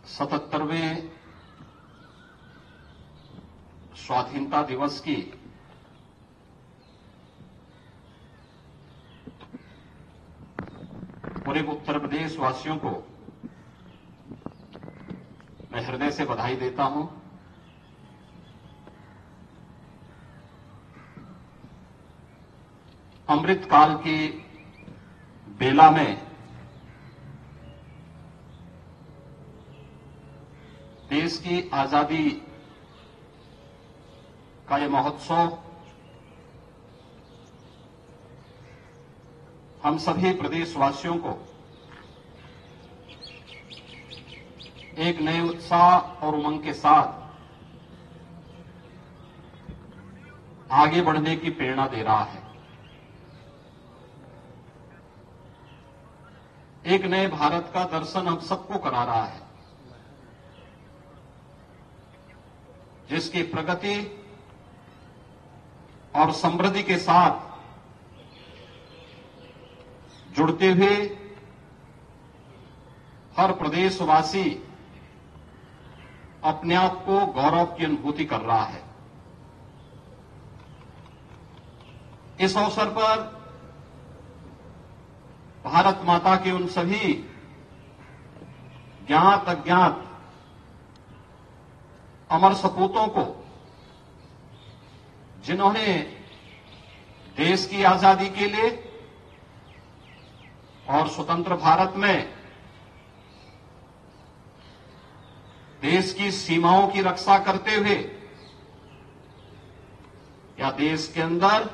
77वें स्वाधीनता दिवस की पूरे उत्तर प्रदेश वासियों को मैं हृदय से बधाई देता हूं। अमृतकाल की बेला में देश की आजादी का ये महोत्सव हम सभी प्रदेशवासियों को एक नए उत्साह और उमंग के साथ आगे बढ़ने की प्रेरणा दे रहा है। एक नए भारत का दर्शन हम सबको करा रहा है, जिसकी प्रगति और समृद्धि के साथ जुड़ते हुए हर प्रदेशवासी अपने आप को गौरव की अनुभूति कर रहा है। इस अवसर पर भारत माता के उन सभी ज्ञात अज्ञात अमर सपूतों को, जिन्होंने देश की आजादी के लिए और स्वतंत्र भारत में देश की सीमाओं की रक्षा करते हुए या देश के अंदर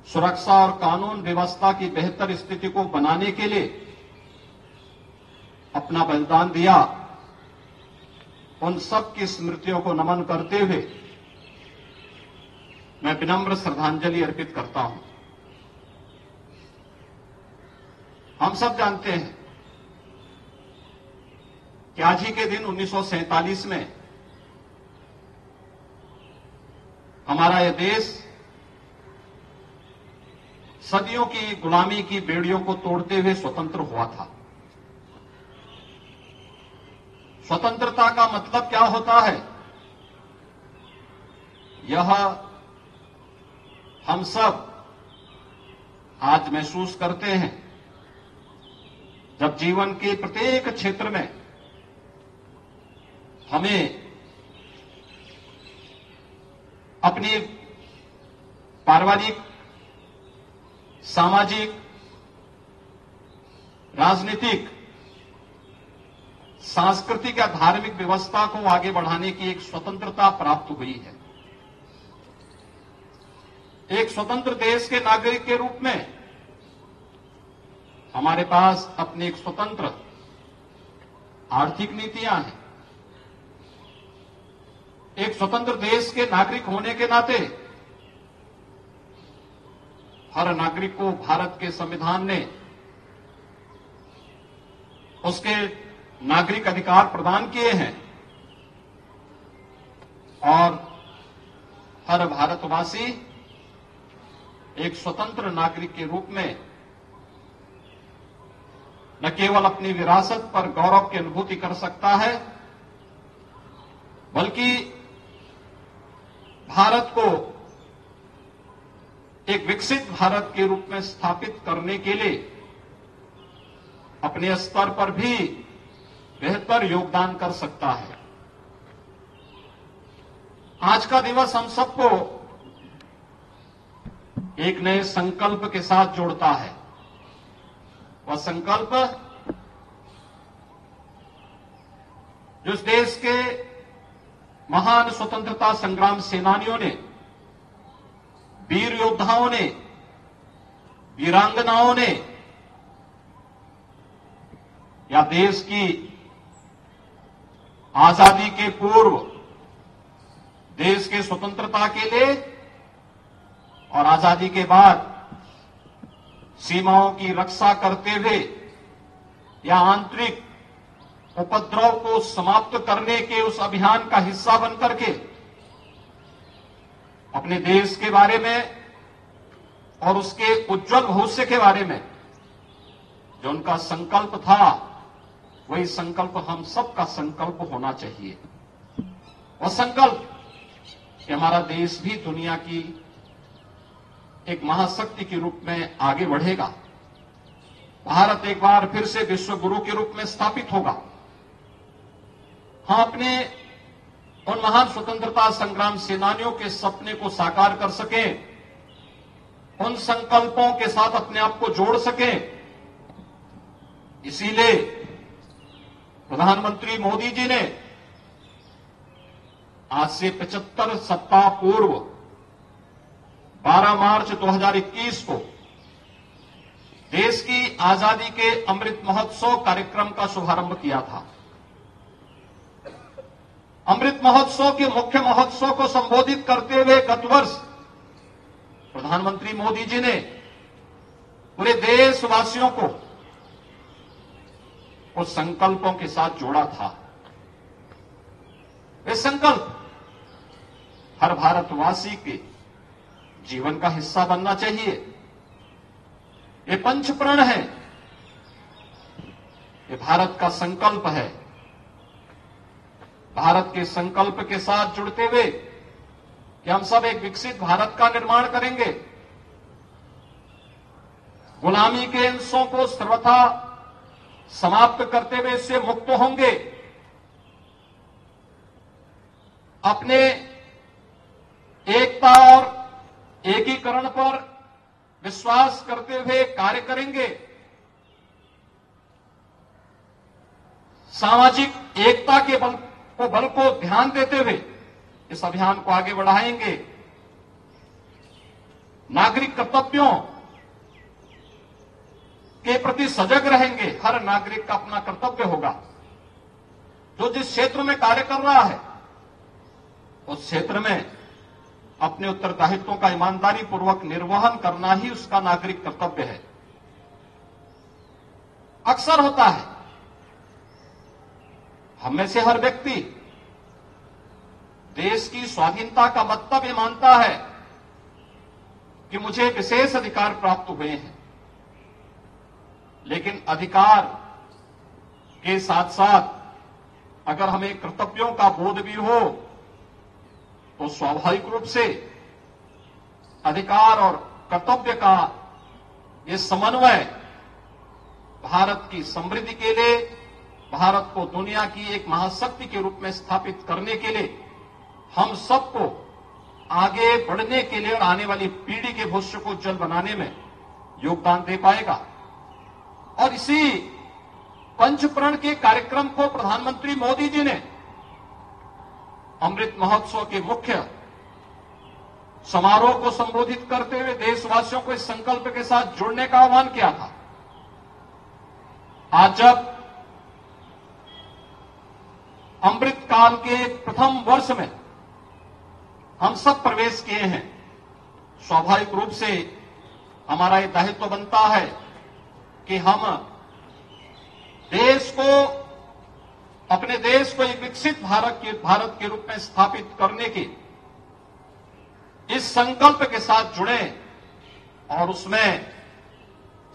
सुरक्षा और कानून व्यवस्था की बेहतर स्थिति को बनाने के लिए अपना बलिदान दिया, उन सब की स्मृतियों को नमन करते हुए मैं विनम्र श्रद्धांजलि अर्पित करता हूं। हम सब जानते हैं कि आज ही के दिन 1947 में हमारा यह देश सदियों की गुलामी की बेड़ियों को तोड़ते हुए स्वतंत्र हुआ था। स्वतंत्रता का मतलब क्या होता है, यह हम सब आज महसूस करते हैं, जब जीवन के प्रत्येक क्षेत्र में हमें अपनी पारिवारिक, सामाजिक, राजनीतिक, सांस्कृतिक या धार्मिक व्यवस्था को आगे बढ़ाने की एक स्वतंत्रता प्राप्त हुई है। एक स्वतंत्र देश के नागरिक के रूप में हमारे पास अपनी एक स्वतंत्र आर्थिक नीतियां हैं। एक स्वतंत्र देश के नागरिक होने के नाते हर नागरिक को भारत के संविधान ने उसके नागरिक अधिकार प्रदान किए हैं और हर भारतवासी एक स्वतंत्र नागरिक के रूप में न केवल अपनी विरासत पर गौरव की अनुभूति कर सकता है, बल्कि भारत को एक विकसित भारत के रूप में स्थापित करने के लिए अपने स्तर पर भी बेहतर योगदान कर सकता है। आज का दिवस हम सबको एक नए संकल्प के साथ जोड़ता है। वह संकल्प जो इस देश के महान स्वतंत्रता संग्राम सेनानियों ने, वीर योद्धाओं ने, वीरांगनाओं ने या देश की आजादी के पूर्व देश के स्वतंत्रता के लिए और आजादी के बाद सीमाओं की रक्षा करते हुए या आंतरिक उपद्रव को समाप्त करने के उस अभियान का हिस्सा बनकर के अपने देश के बारे में और उसके उज्जवल भविष्य के बारे में जो उनका संकल्प था, वही संकल्प हम सबका संकल्प होना चाहिए। वह संकल्प कि हमारा देश भी दुनिया की एक महाशक्ति के रूप में आगे बढ़ेगा। भारत एक बार फिर से विश्व गुरु के रूप में स्थापित होगा। हम अपने उन महान स्वतंत्रता संग्राम सेनानियों के सपने को साकार कर सकें, उन संकल्पों के साथ अपने आप को जोड़ सकें। इसीलिए प्रधानमंत्री मोदी जी ने आज से 75 सप्ताह पूर्व 12 मार्च 2021 को देश की आजादी के अमृत महोत्सव कार्यक्रम का शुभारंभ किया था। अमृत महोत्सव के मुख्य महोत्सव को संबोधित करते हुए गत वर्ष प्रधानमंत्री मोदी जी ने पूरे देशवासियों को उस संकल्पों के साथ जोड़ा था। वे संकल्प हर भारतवासी के जीवन का हिस्सा बनना चाहिए। ये पंचप्रण है, ये भारत का संकल्प है। भारत के संकल्प के साथ जुड़ते हुए कि हम सब एक विकसित भारत का निर्माण करेंगे, गुलामी के अंशों को सर्वथा समाप्त करते हुए इससे मुक्त होंगे, अपने एकता और एकीकरण पर विश्वास करते हुए कार्य करेंगे, सामाजिक एकता के बल को ध्यान देते हुए इस अभियान को आगे बढ़ाएंगे, नागरिक कर्तव्यों के प्रति सजग रहेंगे। हर नागरिक का अपना कर्तव्य होगा। जो जिस क्षेत्र में कार्य कर रहा है उस क्षेत्र में अपने उत्तरदायित्वों का ईमानदारी पूर्वक निर्वहन करना ही उसका नागरिक कर्तव्य है। अक्सर होता है हम में से हर व्यक्ति देश की स्वाधीनता का मतलब ये मानता है कि मुझे विशेष अधिकार प्राप्त हुए हैं, लेकिन अधिकार के साथ साथ अगर हमें कर्तव्यों का बोध भी हो तो स्वाभाविक रूप से अधिकार और कर्तव्य का ये समन्वय भारत की समृद्धि के लिए, भारत को दुनिया की एक महाशक्ति के रूप में स्थापित करने के लिए, हम सबको आगे बढ़ने के लिए और आने वाली पीढ़ी के भविष्य को उज्जवल बनाने में योगदान दे पाएगा। और इसी पंचप्रण के कार्यक्रम को प्रधानमंत्री मोदी जी ने अमृत महोत्सव के मुख्य समारोह को संबोधित करते हुए देशवासियों को इस संकल्प के साथ जुड़ने का आह्वान किया था। आज जब अमृत काल के प्रथम वर्ष में हम सब प्रवेश किए हैं, स्वाभाविक रूप से हमारा ये दायित्व बनता है कि हम देश को, अपने देश को एक विकसित भारत के रूप में स्थापित करने के इस संकल्प के साथ जुड़े और उसमें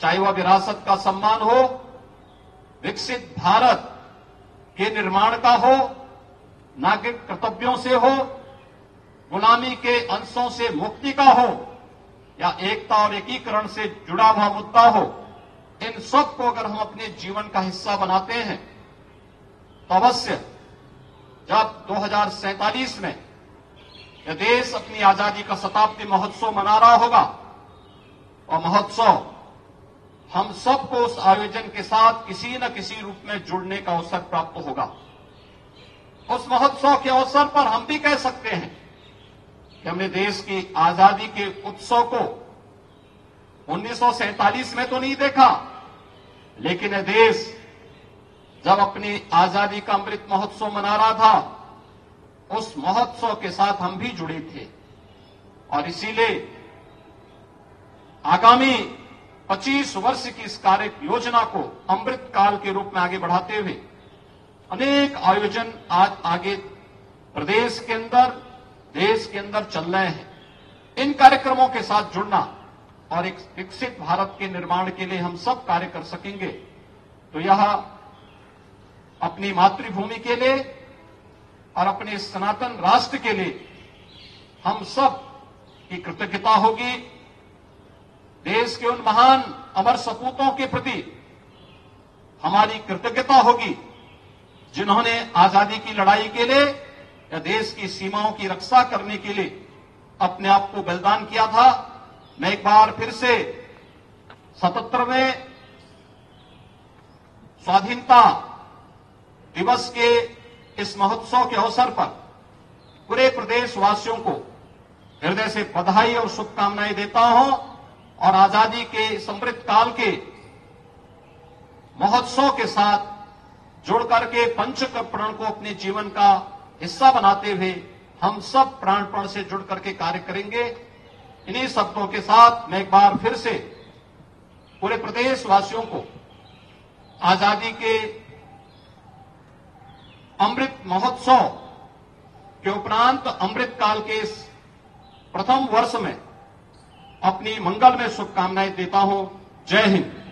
चाहे वह विरासत का सम्मान हो, विकसित भारत के निर्माण का हो, नागरिक कर्तव्यों से हो, गुलामी के अंशों से मुक्ति का हो, या एकता और एकीकरण से जुड़ा हुआ मुद्दा हो, इन सब को अगर हम अपने जीवन का हिस्सा बनाते हैं तो अवश्य जब 2047 में यह देश अपनी आजादी का शताब्दी महोत्सव मना रहा होगा और महोत्सव हम सबको उस आयोजन के साथ किसी न किसी रूप में जुड़ने का अवसर प्राप्त होगा। उस महोत्सव के अवसर पर हम भी कह सकते हैं कि हमने देश की आजादी के उत्सव को 1947 में तो नहीं देखा, लेकिन यह देश जब अपनी आजादी का अमृत महोत्सव मना रहा था उस महोत्सव के साथ हम भी जुड़े थे। और इसीलिए आगामी 25 वर्ष की इस कार्य योजना को अमृत काल के रूप में आगे बढ़ाते हुए अनेक आयोजन आज आगे प्रदेश के अंदर, देश के अंदर चल रहे हैं। इन कार्यक्रमों के साथ जुड़ना और एक विकसित भारत के निर्माण के लिए हम सब कार्य कर सकेंगे तो यह अपनी मातृभूमि के लिए और अपने सनातन राष्ट्र के लिए हम सब की कृतज्ञता होगी। देश के उन महान अमर सपूतों के प्रति हमारी कृतज्ञता होगी जिन्होंने आजादी की लड़ाई के लिए या देश की सीमाओं की रक्षा करने के लिए अपने आप को बलिदान किया था। मैं एक बार फिर से 77वें स्वाधीनता दिवस के इस महोत्सव के अवसर पर पूरे प्रदेशवासियों को हृदय से बधाई और शुभकामनाएं देता हूं और आजादी के समृद्ध काल के महोत्सव के साथ जुड़कर के पंचप्रण को अपने जीवन का हिस्सा बनाते हुए हम सब प्राणपण से जुड़ करके कार्य करेंगे। इन्हीं शब्दों के साथ मैं एक बार फिर से पूरे प्रदेशवासियों को आजादी के अमृत महोत्सव के उपरांत अमृत काल के इस प्रथम वर्ष में अपनी मंगलमय शुभकामनाएं देता हूं। जय हिंद।